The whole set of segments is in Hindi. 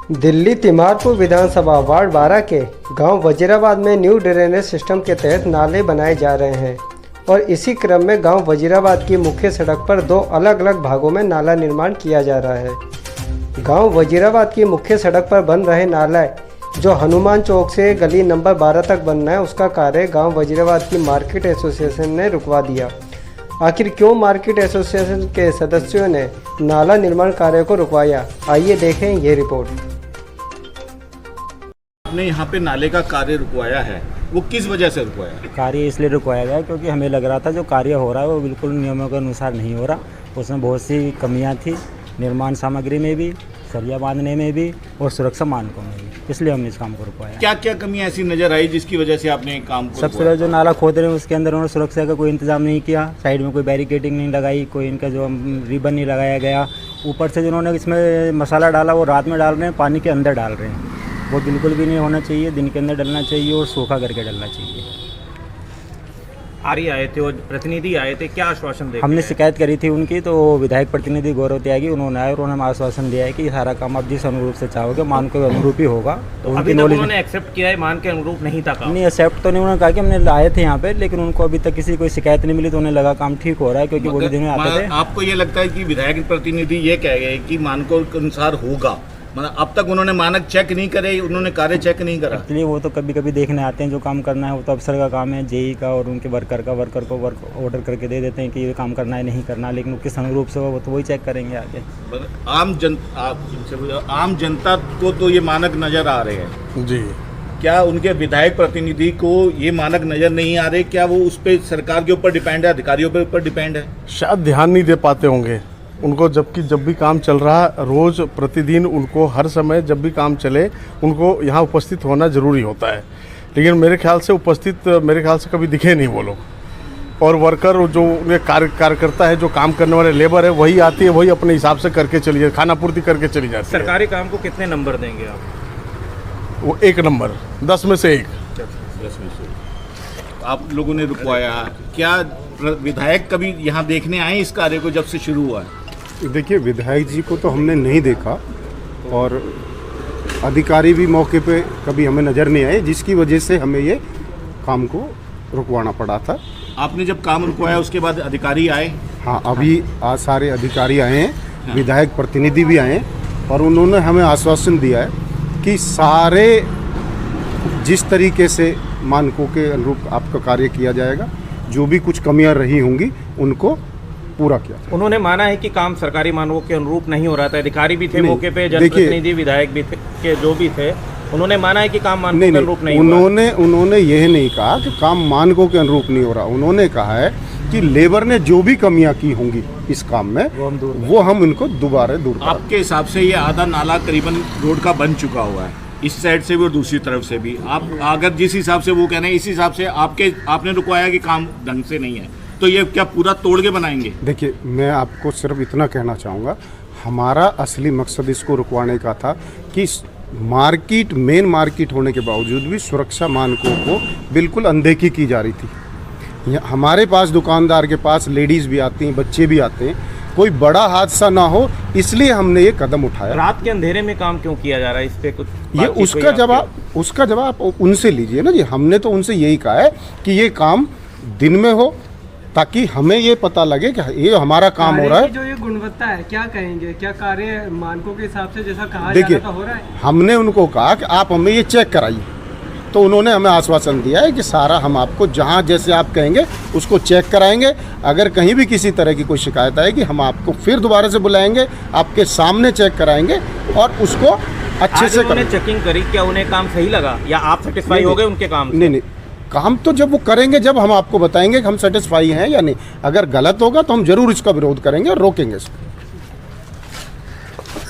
दिल्ली तिमारपुर विधानसभा वार्ड 12 के गांव वजीराबाद में न्यू ड्रेनेज सिस्टम के तहत नाले बनाए जा रहे हैं और इसी क्रम में गांव वजीराबाद की मुख्य सड़क पर दो अलग अलग भागों में नाला निर्माण किया जा रहा है। गांव वजीराबाद की मुख्य सड़क पर बन रहे नाला जो हनुमान चौक से गली नंबर 12 तक बनना है, उसका कार्य गांव वजीराबाद की मार्केट एसोसिएशन ने रुकवा दिया। आखिर क्यों मार्केट एसोसिएशन के सदस्यों ने नाला निर्माण कार्य को रुकवाया, आइए देखें ये रिपोर्ट। आपने यहाँ पे नाले का कार्य रुकवाया है, वो किस वजह से रुकवाया? कार्य इसलिए रुकवाया गया क्योंकि हमें लग रहा था जो कार्य हो रहा है वो बिल्कुल नियमों के अनुसार नहीं हो रहा। उसमें बहुत सी कमियां थी, निर्माण सामग्री में भी, सरिया बांधने में भी और सुरक्षा मानकों में भी, इसलिए हमने इस काम को रुकवाया। क्या क्या कमियां ऐसी नजर आई जिसकी वजह से आपने काम को सबसे पहले जो नाला खोद रहे हैं उसके अंदर उन्होंने सुरक्षा का कोई इंतजाम नहीं किया, साइड में कोई बैरिकेडिंग नहीं लगाई, कोई इनका जो रिबन नहीं लगाया गया। ऊपर से जिन्होंने इसमें मसाला डाला वो रात में डाल रहे हैं, पानी के अंदर डाल रहे हैं, वो बिल्कुल भी नहीं होना चाहिए, दिन के अंदर डलना चाहिए और सूखा करके डलना चाहिए। आए थे और प्रतिनिधि आए थे, क्या आश्वासन दे? हमने शिकायत करी थी उनकी, तो विधायक प्रतिनिधि गौरव त्यागी उन्होंने आए और उन्होंने आश्वासन दिया है कि सारा काम आप जिस अनुरूप से चाहोगे मान के अनुरूप ही होगा। तो अभी तक उन्होंने एक्सेप्ट किया है, मान के अनुरूप नहीं था काम? नहीं, एक्सेप्ट तो नहीं, उन्होंने कहा कि हमने लाए थे यहाँ पे, लेकिन उनको अभी तक किसी कोई शिकायत नहीं मिली, तो उन्हें लगा काम ठीक हो रहा है क्योंकि वो भी दिन में आते थे। आपको ये लगता है कि विधायक प्रतिनिधि ये कह गए कि मानकों के अनुसार होगा, मतलब अब तक उन्होंने मानक चेक नहीं करे, उन्होंने कार्य चेक नहीं करा? इसलिए वो तो कभी कभी देखने आते हैं, जो काम करना है वो तो अफसर का काम है, जेई का, और उनके वर्कर को वर्क ऑर्डर करके दे देते हैं कि ये काम करना है नहीं करना, लेकिन किस अनुरूप से वो तो वही चेक करेंगे आगे। आम जनता को तो ये मानक नजर आ रहे हैं जी। क्या उनके विधायक प्रतिनिधि को ये मानक नजर नहीं आ रहे? क्या वो उस पर सरकार के ऊपर डिपेंड है, अधिकारियों के ऊपर डिपेंड है? शायद ध्यान नहीं दे पाते होंगे उनको, जबकि जब भी काम चल रहा रोज़ प्रतिदिन उनको हर समय जब भी काम चले उनको यहाँ उपस्थित होना ज़रूरी होता है, लेकिन मेरे ख्याल से कभी दिखे नहीं वो लोग। और वर्कर जो उनके कार्यकर्ता है, जो काम करने वाले लेबर है, वही आती है, वही अपने हिसाब से करके चली जाती, खाना पूर्ति करके चली जाती है। सरकारी काम को कितने नंबर देंगे आप? वो 1 नंबर, 10 में से 1। 10 में से आप लोगों ने रुकवाया, क्या विधायक कभी यहाँ देखने आए इस कार्य को जब से शुरू हुआ है? देखिए, विधायक जी को तो हमने नहीं देखा और अधिकारी भी मौके पे कभी हमें नज़र नहीं आए, जिसकी वजह से हमें ये काम को रुकवाना पड़ा था। आपने जब काम रुकवाया उसके बाद अधिकारी आए? हाँ, अभी आज सारे अधिकारी आए हैं, विधायक प्रतिनिधि भी आए हैं और उन्होंने हमें आश्वासन दिया है कि सारे जिस तरीके से मानकों के अनुरूप आपका कार्य किया जाएगा, जो भी कुछ कमियां रही होंगी उनको पूरा किया। उन्होंने माना है कि काम सरकारी मानकों के अनुरूप नहीं हो रहा था, अधिकारी भी थे मौके पे, जनप्रतिनिधि, विधायक भी थे, के जो भी थे, उन्होंने माना है कि काम मानकों के अनुरूप नहीं उन्होंने यह नहीं कहा कि काम मानकों के अनुरूप नहीं हो रहा। उन्होंने कहा है कि लेबर ने जो भी कमियां की होंगी इस काम में वो हम इनको दोबारा दूर। आपके हिसाब से ये आधा नाला करीबन रोड का बन चुका हुआ है, इस साइड से भी और दूसरी तरफ से भी। आप अगर जिस हिसाब से वो कह रहे हैं, इस हिसाब से आपने रुकवाया कि काम ढंग से नहीं है, तो ये क्या पूरा तोड़ के बनाएंगे? देखिए, मैं आपको सिर्फ इतना कहना चाहूँगा, हमारा असली मकसद इसको रुकवाने का था कि मेन मार्केट होने के बावजूद भी सुरक्षा मानकों को बिल्कुल अनदेखी की जा रही थी। हमारे पास दुकानदार के पास लेडीज़ भी आती हैं, बच्चे भी आते हैं, कोई बड़ा हादसा ना हो इसलिए हमने ये कदम उठाया। रात के अंधेरे में काम क्यों किया जा रहा है, इस पे कुछ ये उसका जवाब उनसे लीजिए ना जी। हमने तो उनसे यही कहा है कि ये काम दिन में हो ताकि हमें ये पता लगे कि ये हमारा काम हो रहा है। जो ये गुणवत्ता है, क्या कहेंगे, क्या कार्य मानकों के हिसाब से जैसा कहा देखिए, जा रहा था हो रहा है? हमने उनको कहा कि आप हमें ये चेक कराइए, तो उन्होंने हमें आश्वासन दिया है कि सारा हम आपको जहां जैसे आप कहेंगे उसको चेक कराएंगे। अगर कहीं भी किसी तरह की कोई शिकायत आएगी हम आपको फिर दोबारा से बुलाएंगे, आपके सामने चेक कराएंगे और उसको अच्छे से उन्होंने चेकिंग करी, क्या उन्हें काम सही लगा या आप सेटिस्फाई हो गए उनके काम से? नहीं, काम तो जब वो करेंगे जब हम आपको बताएंगे कि हम सेटिस्फाई हैं या नहीं। अगर गलत होगा तो हम जरूर इसका विरोध करेंगे और रोकेंगे इसको।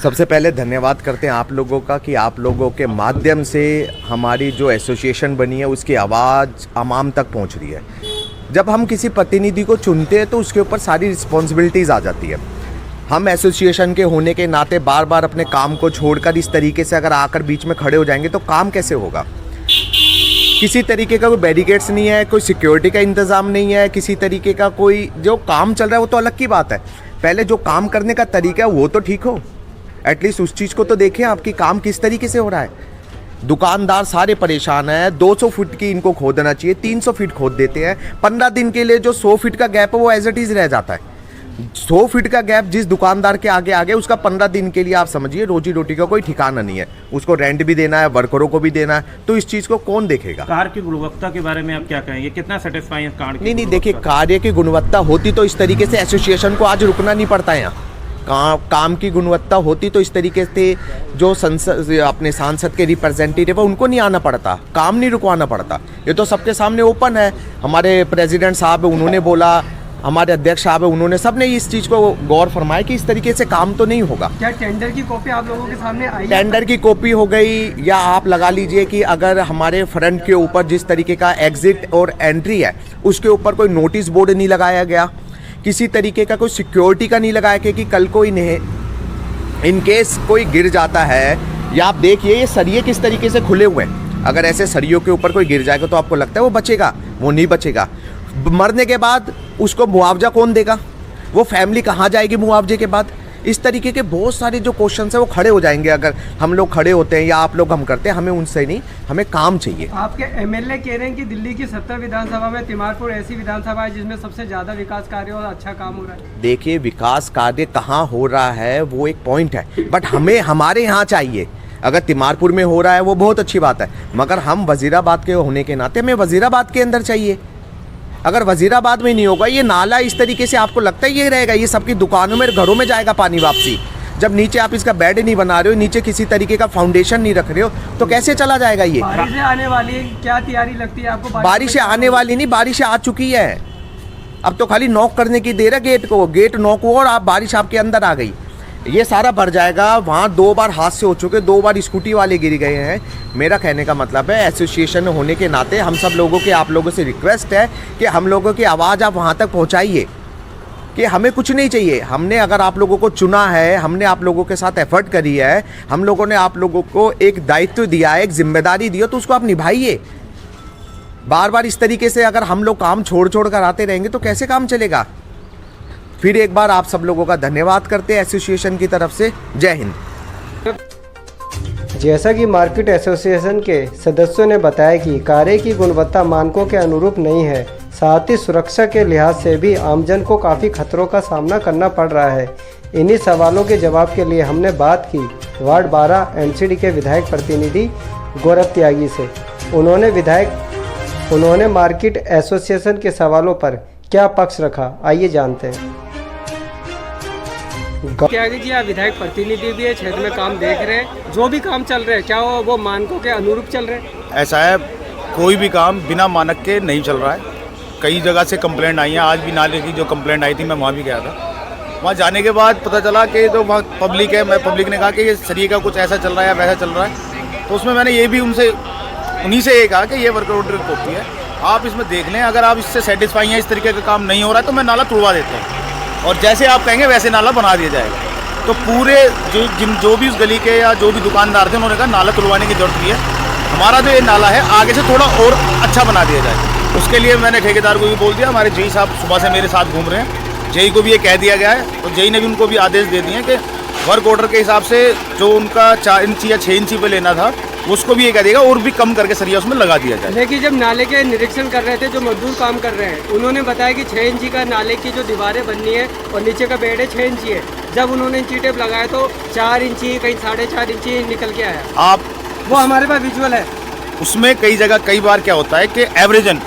सबसे पहले धन्यवाद करते हैं आप लोगों का कि आप लोगों के माध्यम से हमारी जो एसोसिएशन बनी है उसकी आवाज़ आवाम तक पहुंच रही है। जब हम किसी प्रतिनिधि को चुनते हैं तो उसके ऊपर सारी रिस्पॉन्सिबिलिटीज़ आ जाती है। हम एसोसिएशन के होने के नाते बार बार अपने काम को छोड़कर इस तरीके से अगर आकर बीच में खड़े हो जाएंगे तो काम कैसे होगा? किसी तरीके का कोई बैरिकेड्स नहीं है, कोई सिक्योरिटी का इंतज़ाम नहीं है, किसी तरीके का कोई जो काम चल रहा है वो तो अलग की बात है, पहले जो काम करने का तरीका है वो तो ठीक हो। एटलीस्ट उस चीज़ को तो देखें आपकी काम किस तरीके से हो रहा है। दुकानदार सारे परेशान हैं, 200 फीट की इनको खोदना चाहिए, 300 फीट खोद देते हैं। 15 दिन के लिए जो 100 फीट का गैप है वो एज इट इज़ रह जाता है। 100 फीट का गैप जिस दुकानदार के आगे आ गया उसका 15 दिन के लिए आप समझिए रोजी रोटी का कोई ठिकाना नहीं है। उसको रेंट भी देना है, वर्करों को भी देना है, तो इस चीज़ को कौन देखेगा। कार की गुणवत्ता के बारे में आप क्या कहेंगे, कितना सेटिस्फाई है कार की? नहीं, देखिए, कार्य की गुणवत्ता होती तो इस तरीके से एसोसिएशन को आज रुकना नहीं पड़ता है। यहाँ काम की गुणवत्ता होती तो इस तरीके से जो संसद अपने सांसद के रिप्रेजेंटेटिव है उनको नहीं आना पड़ता, काम नहीं रुकवाना पड़ता। ये तो सबके सामने ओपन है। हमारे प्रेसिडेंट साहब उन्होंने बोला, हमारे अध्यक्ष साहब है उन्होंने, सबने इस चीज़ को गौर फरमाया कि इस तरीके से काम तो नहीं होगा। क्या टेंडर की कॉपी आप लोगों के सामने आई? टेंडर की कॉपी हो गई, या आप लगा लीजिए कि अगर हमारे फ्रंट के ऊपर जिस तरीके का एग्जिट और एंट्री है उसके ऊपर कोई नोटिस बोर्ड नहीं लगाया गया, किसी तरीके का कोई सिक्योरिटी का नहीं लगाया कि कल को इन केस कोई गिर जाता है। या आप देखिए ये सरिये किस तरीके से खुले हुए हैं, अगर ऐसे सरियों के ऊपर कोई गिर जाएगा तो आपको लगता है वो बचेगा? वो नहीं बचेगा। मरने के बाद उसको मुआवजा कौन देगा? वो फैमिली कहाँ जाएगी मुआवजे के बाद? इस तरीके के बहुत सारे जो क्वेश्चन है वो खड़े हो जाएंगे अगर हम लोग खड़े होते हैं या आप लोग हम करते हैं। हमें उनसे नहीं, हमें काम चाहिए। आपके एमएलए कह रहे हैं कि दिल्ली की 70 विधानसभा में तिमारपुर ऐसी विधानसभा है जिसमें सबसे ज्यादा विकास कार्य और अच्छा काम हो रहा है। देखिए, विकास कार्य कहाँ हो रहा है वो एक पॉइंट है, बट हमें हमारे यहाँ चाहिए। अगर तिमारपुर में हो रहा है वो बहुत अच्छी बात है, मगर हम वजीराबाद के होने के नाते हमें वजीराबाद के अंदर चाहिए। अगर वजीराबाद में नहीं होगा, ये नाला इस तरीके से आपको लगता है ये रहेगा, ये सबकी दुकानों में घरों में जाएगा पानी वापसी। जब नीचे आप इसका बेड नहीं बना रहे हो, नीचे किसी तरीके का फाउंडेशन नहीं रख रहे हो, तो कैसे चला जाएगा ये? बारिशें आने वाली है, क्या तैयारी लगती है आपको? बारिशें आने वाली नहीं, बारिशें आ चुकी है। अब तो खाली नॉक करने की देर है गेट को, गेट नॉक हुआ और आप बारिश आपके अंदर आ गई, ये सारा भर जाएगा। वहाँ 2 बार हादसे हो चुके, 2 बार स्कूटी वाले गिर गए हैं। मेरा कहने का मतलब है एसोसिएशन होने के नाते हम सब लोगों के, आप लोगों से रिक्वेस्ट है कि हम लोगों की आवाज़ आप वहाँ तक पहुँचाइए कि हमें कुछ नहीं चाहिए। हमने अगर आप लोगों को चुना है, हमने आप लोगों के साथ एफर्ट करी है, हम लोगों ने आप लोगों को एक दायित्व दिया है, एक जिम्मेदारी दी है, तो उसको आप निभाइए। बार बार इस तरीके से अगर हम लोग काम छोड़ कर आते रहेंगे तो कैसे काम चलेगा? फिर एक बार आप सब लोगों का धन्यवाद करते हैं एसोसिएशन की तरफ से। जय हिंद। जैसा कि मार्केट एसोसिएशन के सदस्यों ने बताया कि कार्य की गुणवत्ता मानकों के अनुरूप नहीं है, साथ ही सुरक्षा के लिहाज से भी आमजन को काफ़ी खतरों का सामना करना पड़ रहा है। इन्हीं सवालों के जवाब के लिए हमने बात की वार्ड 12 एमसीडी के विधायक प्रतिनिधि गौरव त्यागी से। उन्होंने मार्केट एसोसिएशन के सवालों पर क्या पक्ष रखा, आइए जानते हैं। त्यागी जी, आप विधायक प्रतिनिधि भी है, क्षेत्र में काम देख रहे हैं, जो भी काम चल रहे हैं क्या वो मानकों के अनुरूप चल रहे हैं? ऐसा है, कोई भी काम बिना मानक के नहीं चल रहा है। कई जगह से कंप्लेंट आई है, आज भी नाले की जो कंप्लेंट आई थी मैं वहाँ भी गया था। वहाँ जाने के बाद पता चला कि जो वहाँ पब्लिक है, पब्लिक ने कहा कि ये सरिये का कुछ ऐसा चल रहा है वैसा चल रहा है, तो उसमें मैंने ये भी उन्हीं से ये कहा कि ये वर्क ऑर्डर कॉपी है, आप इसमें देख लें, अगर आप इससे सेटिस्फाई हैं, इस तरीके का काम नहीं हो रहा है तो मैं नाला तुड़वा देता हूँ और जैसे आप कहेंगे वैसे नाला बना दिया जाएगा। तो पूरे जो भी उस गली के या जो भी दुकानदार थे उन्होंने कहा नाला तुड़वाने की जरूरत नहीं है, हमारा जो ये नाला है आगे से थोड़ा और अच्छा बना दिया जाए। उसके लिए मैंने ठेकेदार को भी बोल दिया, हमारे जेई साहब सुबह से मेरे साथ घूम रहे हैं, जेई को भी ये कह दिया गया है, तो जेई ने भी उनको भी आदेश दे दिए कि वर्क ऑर्डर के हिसाब से जो उनका 4 इंची या 6 इंची पे लेना था उसको भी ये कह देगा और भी कम करके सरिया उसमें लगा दिया जाए। देखिए, जब नाले के निरीक्षण कर रहे थे जो मजदूर काम कर रहे हैं, उन्होंने बताया कि 6 इंची का नाले की जो दीवारें बननी है और नीचे का बेड है 6 इंची है। जब उन्होंने इंची टेप लगाया तो 4 इंची, कहीं 4.5 इंची निकल के आया। आप वो हमारे पास विजुअल है। उसमें कई जगह कई बार क्या होता है कि एवरेजन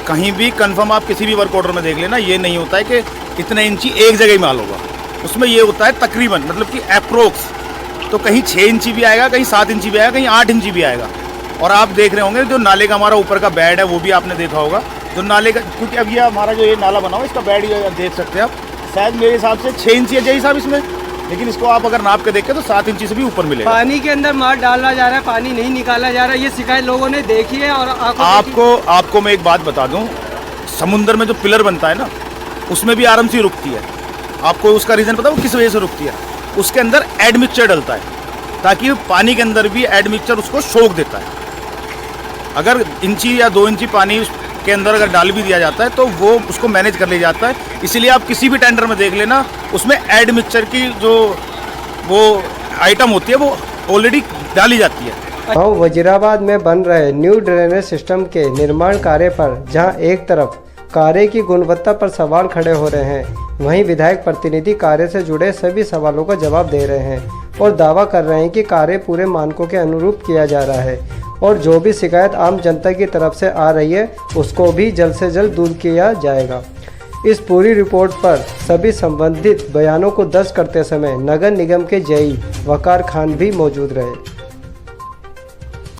कहीं भी कंफर्म आप किसी भी वर्क ऑर्डर में देख लेना, ये नहीं होता है कि इतने इंची एक जगह ही माल होगा, उसमें ये होता है तकरीबन, मतलब कि अप्रोक्स, तो कहीं 6 इंची भी आएगा, कहीं 7 इंची भी आएगा, कहीं 8 इंची भी आएगा। और आप देख रहे होंगे जो नाले का हमारा ऊपर का बेड है वो भी आपने देखा होगा, जो नाले का, क्योंकि अब ये हमारा जो ये नाला बना हुआ इसका बेड ये देख सकते हैं आप, शायद मेरे हिसाब से 6 इंची है जय साहब इसमें, लेकिन इसको आप अगर नाप के देखें तो 7 इंची से भी ऊपर मिलेगा। पानी के अंदर माल डाला जा रहा है, पानी नहीं निकाला जा रहा है, ये शिकायत लोगों ने देखी है। और आपको मैं एक बात बता दूं, समुद्र में जो पिलर बनता है ना उसमें भी आरएमसी रुकती है। आपको उसका रीज़न पता है वो किस वजह से रुकती है? उसके अंदर एडमिक्सचर डलता है ताकि पानी के अंदर भी एडमिक्सचर उसको सोख देता है। अगर इंची या 2 इंची पानी के अंदर अगर डाल भी दिया जाता है तो वो उसको मैनेज कर लिया जाता है। इसीलिए आप किसी भी टेंडर में देख लेना, उसमें एडमिक्सचर की जो वो आइटम होती है वो ऑलरेडी डाली जाती है। गांव वजीराबाद में बन रहे न्यू ड्रेनेज सिस्टम के निर्माण कार्य पर जहां एक तरफ कार्य की गुणवत्ता पर सवाल खड़े हो रहे हैं, वहीं विधायक प्रतिनिधि कार्य से जुड़े सभी सवालों का जवाब दे रहे हैं और दावा कर रहे हैं कि कार्य पूरे मानकों के अनुरूप किया जा रहा है और जो भी शिकायत आम जनता की तरफ से आ रही है उसको भी जल्द से जल्द दूर किया जाएगा। इस पूरी रिपोर्ट पर सभी संबंधित बयानों को दर्ज करते समय नगर निगम के जेई वकार खान भी मौजूद रहे।